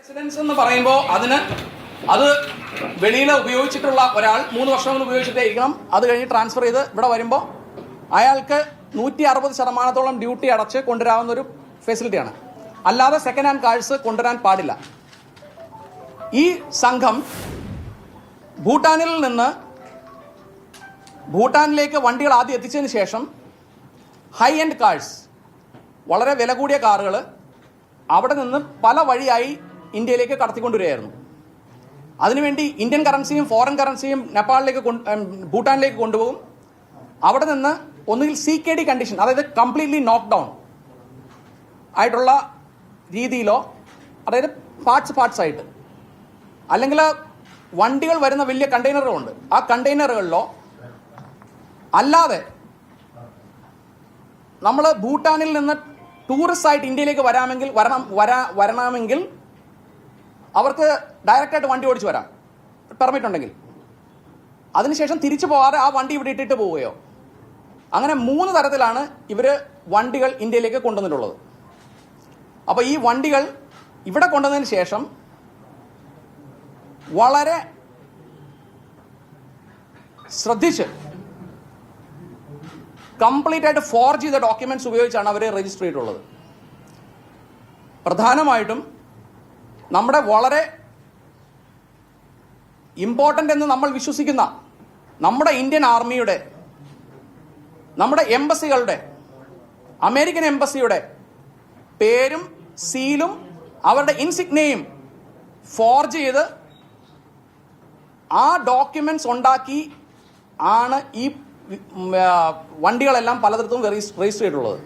Residence എന്ന് പറയുമ്പോൾ അത് വെളിയിൽ ഉപയോഗിച്ചിട്ടുള്ള ഒരാൾ 3 വർഷം ഉപയോഗിച്ചിട്ടായിരിക്കണം. അത് കഴിഞ്ഞ് ട്രാൻസ്ഫർ ചെയ്ത് ഇവിടെ വരുമ്പോൾ അയാൾക്ക് 160% ഡ്യൂട്ടി അടച്ച് കൊണ്ടുവരാവുന്ന ഒരു ഫെസിലിറ്റിയാണ്. അല്ലാതെ സെക്കൻഡ് ഹാൻഡ് കാഴ്സ് കൊണ്ടുവരാൻ പാടില്ല. ഈ സംഘം ഭൂട്ടാനിൽ നിന്ന് ഭൂട്ടാനിലേക്ക് വണ്ടികൾ ആദ്യം എത്തിച്ചതിന് ശേഷം ഹൈ എൻഡ് കാഴ്സ്, വളരെ വില കൂടിയ കാറുകൾ അവിടെ നിന്ന് പല വഴിയായി ഇന്ത്യയിലേക്ക് കടത്തിക്കൊണ്ടുവരികയായിരുന്നു. അതിനുവേണ്ടി ഇന്ത്യൻ കറൻസിയും ഫോറിൻ കറൻസിയും ഭൂട്ടാനിലേക്ക് കൊണ്ടുപോകും. അവിടെ നിന്ന് ഒന്നുകിൽ CKD കണ്ടീഷൻ, അതായത് കംപ്ലീറ്റ്ലി നോക്ക് ഡൗൺ ആയിട്ടുള്ള രീതിയിലോ, അതായത് പാർട്സ് ആയിട്ട്, അല്ലെങ്കിൽ വണ്ടികൾ വരുന്ന വലിയ കണ്ടെയ്നറുകളുണ്ട്, ആ കണ്ടെയ്നറുകളിലോ അല്ലാതെ നമ്മൾ ഭൂട്ടാനിൽ നിന്ന് ടൂറിസ്റ്റ് ആയിട്ട് ഇന്ത്യയിലേക്ക് വരണമെങ്കിൽ അവർക്ക് ഡയറക്റ്റായിട്ട് വണ്ടി ഓടിച്ച് വരാം, പെർമിറ്റ് ഉണ്ടെങ്കിൽ. അതിനുശേഷം തിരിച്ചു പോകാതെ ആ വണ്ടി ഇവിടെ ഇട്ടിട്ട് പോവുകയോ, അങ്ങനെ 3 തരത്തിലാണ് ഇവർ വണ്ടികൾ ഇന്ത്യയിലേക്ക് കൊണ്ടുവന്നിട്ടുള്ളത്. അപ്പോൾ ഈ വണ്ടികൾ ഇവിടെ കൊണ്ടുവന്നതിന് ശേഷം വളരെ ശ്രദ്ധിച്ച് കംപ്ലീറ്റ് ആയിട്ട് ഫോർജ് ചെയ്ത ഡോക്യുമെന്റ്സ് ഉപയോഗിച്ചാണ് അവർ രജിസ്റ്റർ ചെയ്തിട്ടുള്ളത്. പ്രധാനമായിട്ടും നമ്മുടെ വളരെ ഇമ്പോർട്ടൻ്റ് എന്ന് നമ്മൾ വിശ്വസിക്കുന്ന നമ്മുടെ ഇന്ത്യൻ ആർമിയുടെ, നമ്മുടെ എംബസികളുടെ, അമേരിക്കൻ എംബസിയുടെ പേരും സീലും അവരുടെ ഇൻസിഗ്നയും ഫോർജ് ചെയ്ത് ആ ഡോക്യുമെന്റ്സ് ഉണ്ടാക്കി ആണ് ഈ വണ്ടികളെല്ലാം പലതരത്തും രജിസ്റ്റർ ചെയ്തിട്ടുള്ളത്.